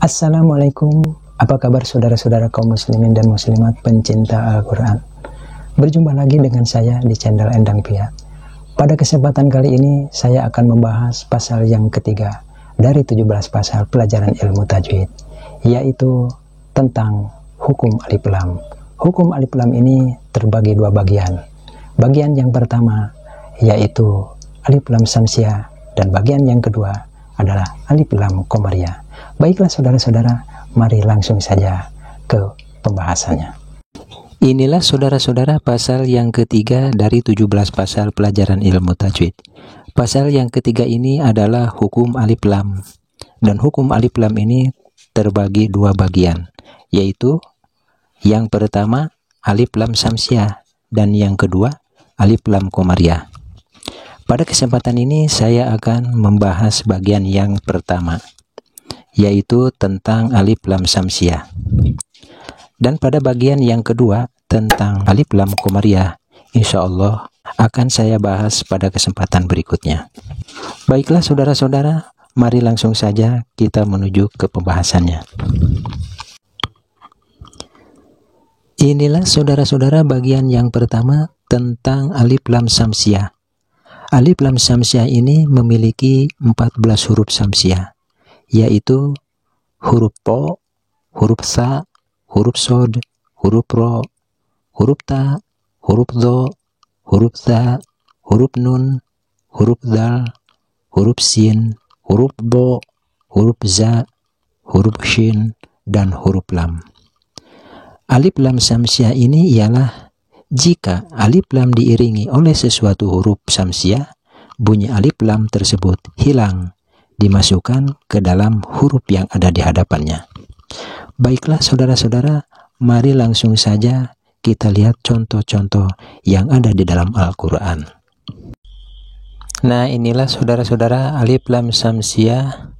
Assalamualaikum, apa kabar saudara-saudara kaum muslimin dan muslimat pencinta Al-Quran. Berjumpa lagi dengan saya di channel Endang Pia. Pada kesempatan kali ini saya akan membahas pasal yang ketiga dari 17 pasal pelajaran ilmu tajwid, yaitu tentang hukum alif lam. Hukum alif lam ini terbagi dua bagian. Bagian yang pertama yaitu alif lam samsiah, dan bagian yang kedua adalah alif lam komariah. Baiklah saudara-saudara, mari langsung saja ke pembahasannya. Inilah saudara-saudara pasal yang ketiga dari 17 pasal pelajaran ilmu tajwid. Pasal yang ketiga ini adalah hukum alif lam. Dan hukum alif lam ini terbagi dua bagian, yaitu yang pertama alif lam samsiah dan yang kedua alif lam komariah. Pada kesempatan ini saya akan membahas bagian yang pertama, yaitu tentang alif lam samsiah. Dan pada bagian yang kedua tentang alif lam komariah, insya Allah akan saya bahas pada kesempatan berikutnya. Baiklah saudara-saudara, mari langsung saja kita menuju ke pembahasannya. Inilah saudara-saudara bagian yang pertama tentang alif lam samsiah. Alif lam samsiah ini memiliki 14 huruf samsiah, yaitu huruf to, huruf sa, huruf sod, huruf ro, huruf ta, huruf do, huruf za, huruf nun, huruf dal, huruf sin, huruf bo, huruf za, huruf shin, dan huruf lam. Alif lam samsiah ini ialah jika alif lam diiringi oleh sesuatu huruf samsiah, bunyi alif lam tersebut hilang, dimasukkan ke dalam huruf yang ada di hadapannya. Baiklah saudara-saudara, mari langsung saja kita lihat contoh-contoh yang ada di dalam Al-Quran. Nah, inilah saudara-saudara alif lam samsiah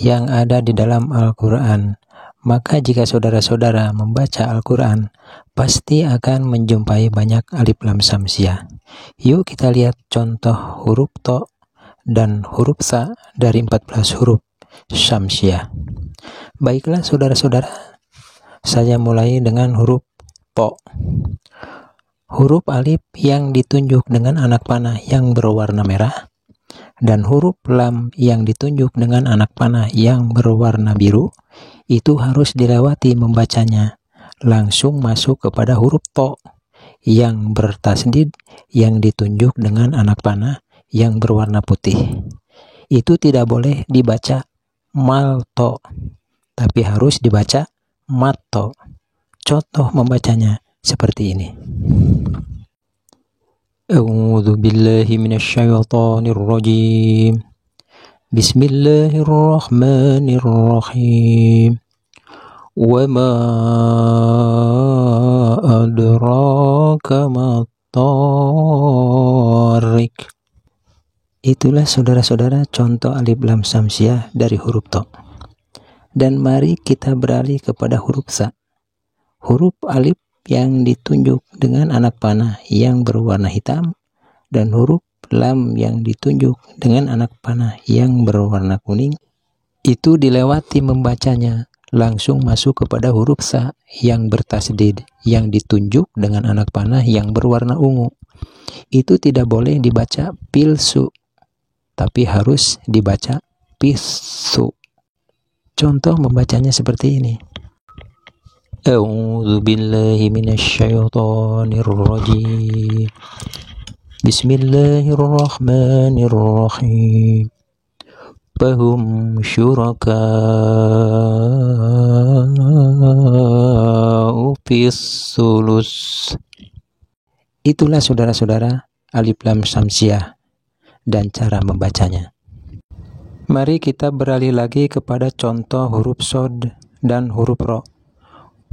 yang ada di dalam Al-Quran. Maka jika saudara-saudara membaca Al-Quran, pasti akan menjumpai banyak alif lam samsiah. Yuk kita lihat contoh huruf to dan huruf sa dari 14 huruf samsiah. Baiklah saudara-saudara, saya mulai dengan huruf po. Huruf alif yang ditunjuk dengan anak panah yang berwarna merah, dan huruf lam yang ditunjuk dengan anak panah yang berwarna biru, itu harus dilewati membacanya, langsung masuk kepada huruf to yang bertasdid yang ditunjuk dengan anak panah yang berwarna putih. Itu tidak boleh dibaca malto, tapi harus dibaca matto. Contoh membacanya seperti ini. A'udzu billahi minasyaitonir rajim. Bismillahirrahmanirrahim. Wa ma adraka ma tariq. Itulah saudara-saudara contoh alif lam samsiah dari huruf to. Dan mari kita beralih kepada huruf sa. Huruf alif yang ditunjuk dengan anak panah yang berwarna hitam, dan huruf lam yang ditunjuk dengan anak panah yang berwarna kuning, itu dilewati membacanya, langsung masuk kepada huruf sa yang bertasdid yang ditunjuk dengan anak panah yang berwarna ungu. Itu tidak boleh dibaca pilsu, tapi harus dibaca pisu. Contoh membacanya seperti ini. A'udzu billahi minasyaitonir rajim. Bismillahirrahmanirrahim. Fahum syuraka'u fis sulus. Itulah saudara-saudara alif lam samsiah dan cara membacanya. Mari kita beralih lagi kepada contoh huruf sod dan huruf ro.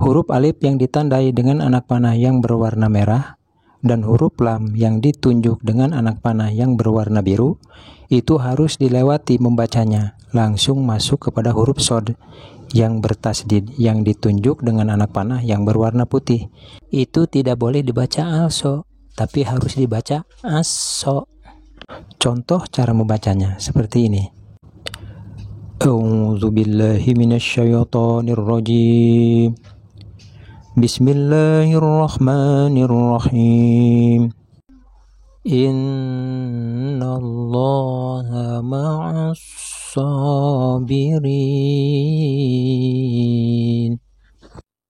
Huruf alif yang ditandai dengan anak panah yang berwarna merah, dan huruf lam yang ditunjuk dengan anak panah yang berwarna biru, itu harus dilewati membacanya, langsung masuk kepada huruf sod yang bertasdid yang ditunjuk dengan anak panah yang berwarna putih. Itu tidak boleh dibaca also, tapi harus dibaca aso. Contoh cara membacanya seperti ini. A'udzu billahi minasyaitonir rajim. Bismillahirrahmanirrahim. Innallaha ma'as sabirin.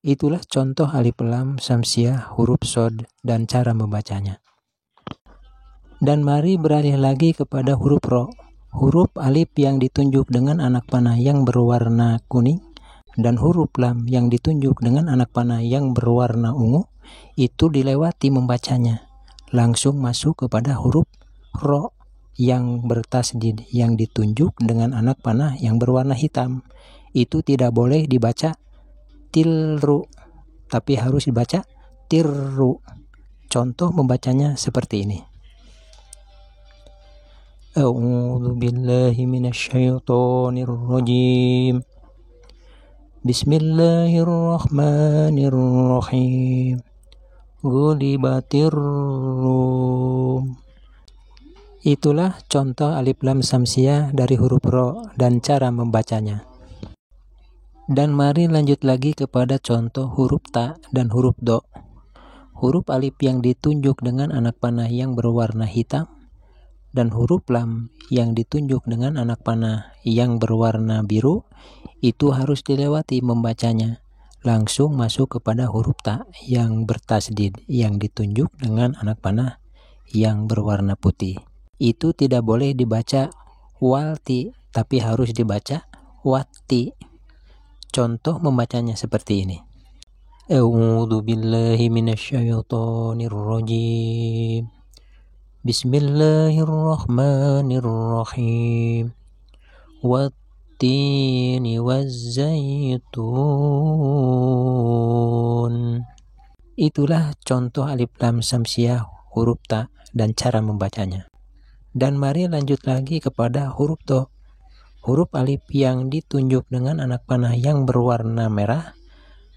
Itulah contoh alif lam samsiah huruf shad dan cara membacanya. Dan mari beralih lagi kepada huruf ro. Huruf alif yang ditunjuk dengan anak panah yang berwarna kuning dan huruf lam yang ditunjuk dengan anak panah yang berwarna ungu itu dilewati membacanya. Langsung masuk kepada huruf ro yang bertasdid yang ditunjuk dengan anak panah yang berwarna hitam. Itu tidak boleh dibaca tilru, tapi harus dibaca tirru. Contoh membacanya seperti ini. A'udzu billahi minasyaitonir rajim. Bismillahirrahmanirrahim. Ghulibatir rum. Itulah contoh alif lam samsiah dari huruf ro dan cara membacanya. Dan mari lanjut lagi kepada contoh huruf ta dan huruf do. Huruf alif yang ditunjuk dengan anak panah yang berwarna hitam dan huruf lam yang ditunjuk dengan anak panah yang berwarna biru itu harus dilewati membacanya. Langsung masuk kepada huruf ta yang bertasdid yang ditunjuk dengan anak panah yang berwarna putih. Itu tidak boleh dibaca walti, tapi harus dibaca wati. Contoh membacanya seperti ini. A'udzu billahi minasyaitonir rajim. Bismillahirrahmanirrahim. Wattini wazzaitun. Itulah contoh alif lam samsiah huruf ta dan cara membacanya. Dan mari lanjut lagi kepada huruf do. Huruf alif yang ditunjuk dengan anak panah yang berwarna merah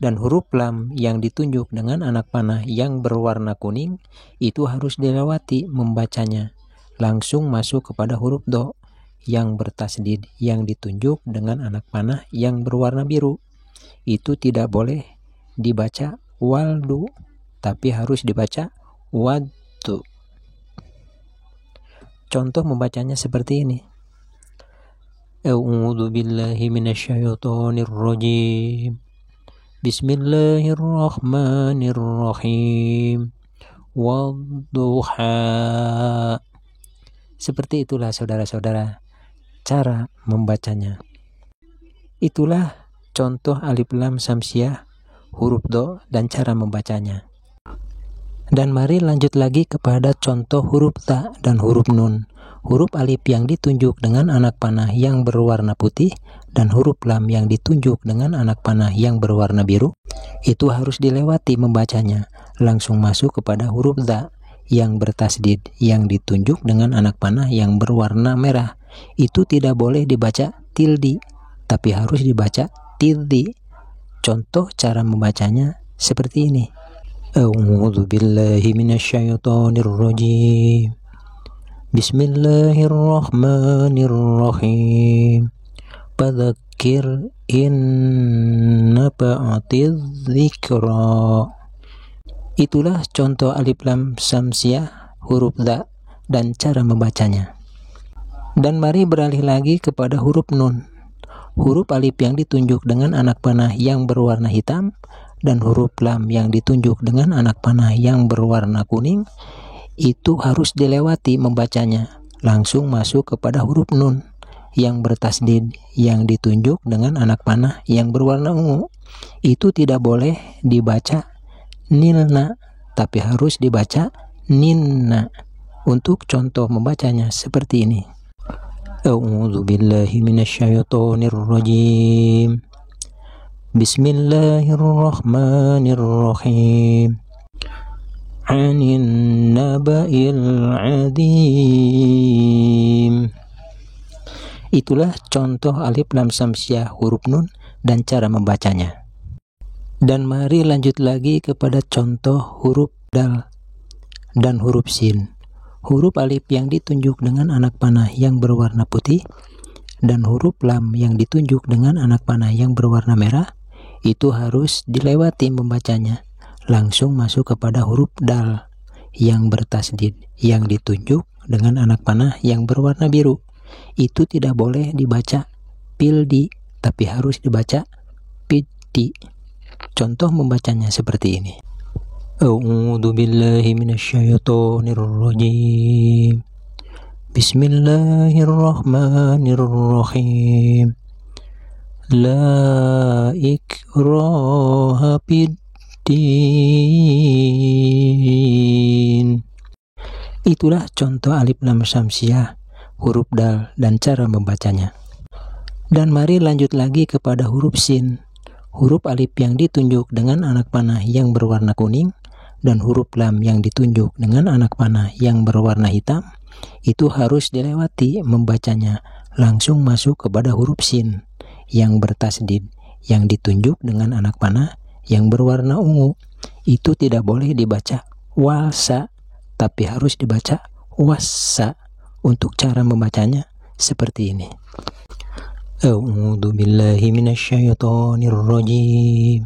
dan huruf lam yang ditunjuk dengan anak panah yang berwarna kuning itu harus dilewati membacanya. Langsung masuk kepada huruf do yang bertasdid yang ditunjuk dengan anak panah yang berwarna biru. Itu tidak boleh dibaca waldu, tapi harus dibaca waddu. Contoh membacanya seperti ini. A'udzu billahi minasyaitonir rajim. Bismillahirrahmanirrahim. Wadduha. Seperti itulah saudara-saudara cara membacanya. Itulah contoh alif lam samsiah huruf do dan cara membacanya. Dan mari lanjut lagi kepada contoh huruf ta dan huruf nun. Huruf alif yang ditunjuk dengan anak panah yang berwarna putih dan huruf lam yang ditunjuk dengan anak panah yang berwarna biru itu harus dilewati membacanya. Langsung masuk kepada huruf za yang bertasdid yang ditunjuk dengan anak panah yang berwarna merah. Itu tidak boleh dibaca tildi, tapi harus dibaca tildi. Contoh cara membacanya seperti ini. A'udzu billahi minasyaitonir rajim. Bismillahirrahmanirrahim. Fadzakir in nafa'atiz dzikra. Itulah contoh alif lam samsiah huruf za dan cara membacanya. Dan mari beralih lagi kepada huruf nun. Huruf alif yang ditunjuk dengan anak panah yang berwarna hitam dan huruf lam yang ditunjuk dengan anak panah yang berwarna kuning itu harus dilewati membacanya. Langsung masuk kepada huruf nun yang bertasdid yang ditunjuk dengan anak panah yang berwarna ungu. Itu tidak boleh dibaca nilna, tapi harus dibaca ninna. Untuk contoh membacanya seperti ini. A'udzu billahi minasyaitonir rajim. Bismillahirrahmanirrahim. Anin naba'il adzim. Itulah contoh alif lam samsiah huruf nun dan cara membacanya. Dan mari lanjut lagi kepada contoh huruf dal dan huruf sin. Huruf alif yang ditunjuk dengan anak panah yang berwarna putih dan huruf lam yang ditunjuk dengan anak panah yang berwarna merah itu harus dilewati membacanya, langsung masuk kepada huruf dal yang bertasdid yang ditunjuk dengan anak panah yang berwarna biru. Itu tidak boleh dibaca pildi, tapi harus dibaca piti. Contoh membacanya seperti ini. A'udzu billahi minasyaitonir rajim. Bismillahirrahmanirrahim. La ikraha fiddin. Itulah contoh alif lam syamsiah, huruf dal, dan cara membacanya. Dan mari lanjut lagi kepada huruf sin. Huruf alif yang ditunjuk dengan anak panah yang berwarna kuning dan huruf lam yang ditunjuk dengan anak panah yang berwarna hitam itu harus dilewati membacanya, langsung masuk kepada huruf sin yang bertasdid yang ditunjuk dengan anak panah yang berwarna ungu. Itu tidak boleh dibaca wasa, tapi harus dibaca wassa. Untuk cara membacanya seperti ini. A'udzu billahi minasyaitonir rajim.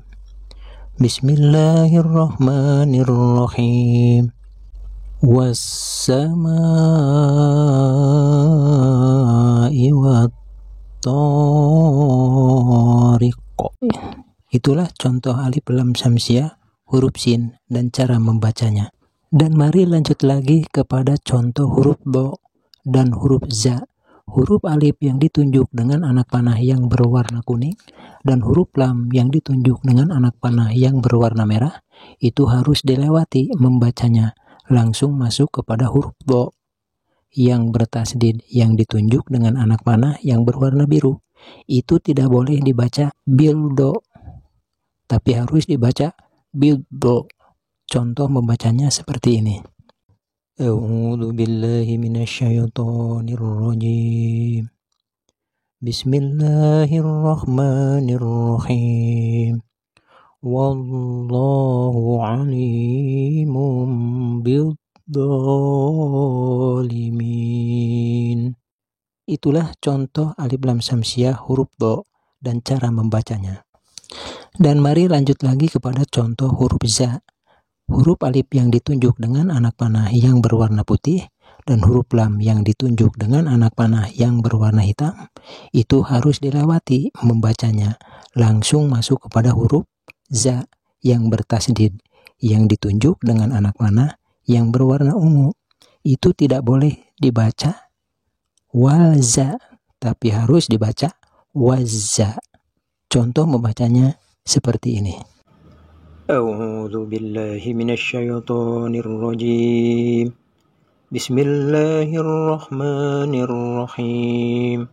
Bismillahirrahmanirrahim. Was-samaa'i wat-thariq. Itulah contoh alif lam syamsiah, huruf sin, dan cara membacanya. Dan mari lanjut lagi kepada contoh huruf do dan huruf za. Huruf alif yang ditunjuk dengan anak panah yang berwarna kuning dan huruf lam yang ditunjuk dengan anak panah yang berwarna merah itu harus dilewati membacanya, langsung masuk kepada huruf do yang bertasdid yang ditunjuk dengan anak panah yang berwarna biru. Itu tidak boleh dibaca bildo, tapi harus dibaca bildo. Contoh membacanya seperti ini. A'udzu billahi minasyaitonir rajim. Bismillahirrahmanirrahim. Wallahu alimun bidzalimin. Itulah contoh alif lam syamsiah huruf do dan cara membacanya. Dan mari lanjut lagi kepada contoh huruf za. Huruf alif yang ditunjuk dengan anak panah yang berwarna putih dan huruf lam yang ditunjuk dengan anak panah yang berwarna hitam itu harus dilewati membacanya, langsung masuk kepada huruf za yang bertasdid yang ditunjuk dengan anak panah yang berwarna ungu. Itu tidak boleh dibaca waza, tapi harus dibaca wazza. Contoh membacanya seperti ini. A'udzu billahi minasyaitonir rajim. Bismillahirrahmanirrahim.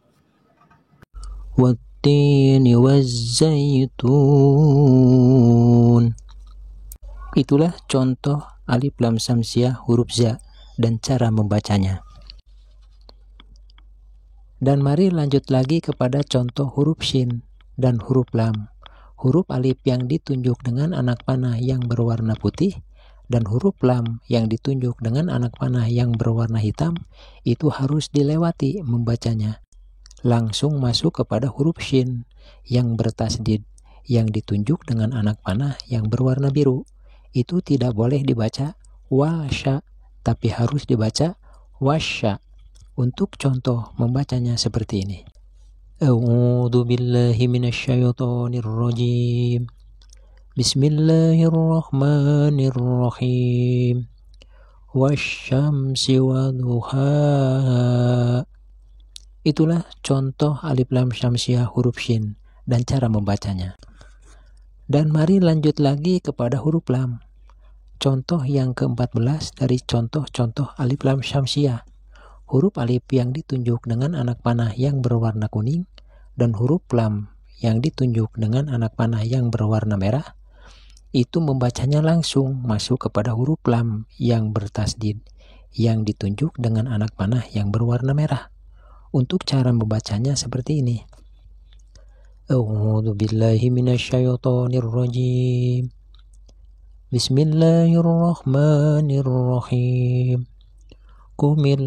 Wattini wazzaitun. Itulah contoh alif lam syamsiah huruf za dan cara membacanya. Dan mari lanjut lagi kepada contoh huruf shin dan huruf lam. Huruf alif yang ditunjuk dengan anak panah yang berwarna putih dan huruf lam yang ditunjuk dengan anak panah yang berwarna hitam itu harus dilewati membacanya, langsung masuk kepada huruf shin yang bertasdid yang ditunjuk dengan anak panah yang berwarna biru. Itu tidak boleh dibaca wasya, tapi harus dibaca wasya. Untuk contoh membacanya seperti ini. A'udzu billahi minasyaitonir rajim. Bismillahirrahmanirrahim. Wasyamsi waduhaha. Itulah contoh alif lam syamsiah huruf shin dan cara membacanya. Dan mari lanjut lagi kepada huruf lam. Contoh yang ke-14 dari contoh-contoh alif lam syamsiah. Huruf alif yang ditunjuk dengan anak panah yang berwarna kuning dan huruf lam yang ditunjuk dengan anak panah yang berwarna merah itu membacanya langsung masuk kepada huruf lam yang bertasdid yang ditunjuk dengan anak panah yang berwarna merah. Untuk cara membacanya seperti ini. A'udzu billahi minasyaitonir rajim. Bismillahirrahmanirrahim. Qumil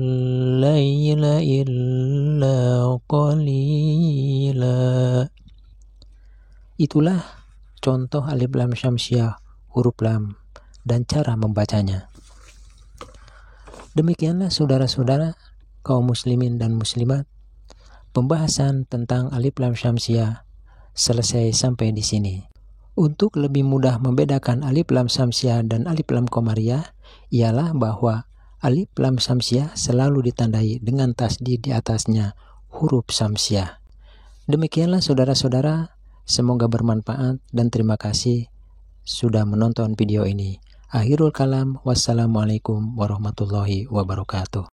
laila illa qalila. Itulah contoh alif lam syamsiah huruf lam dan cara membacanya. Demikianlah saudara-saudara kaum muslimin dan muslimat, pembahasan tentang alif lam syamsiah selesai sampai di sini. Untuk lebih mudah membedakan alif lam syamsiah dan alif lam qamariyah ialah bahwa alif lam syamsiah selalu ditandai dengan tasdid di atasnya huruf syamsiah. Demikianlah saudara-saudara, semoga bermanfaat dan terima kasih sudah menonton video ini. Akhirul kalam, wassalamualaikum warahmatullahi wabarakatuh.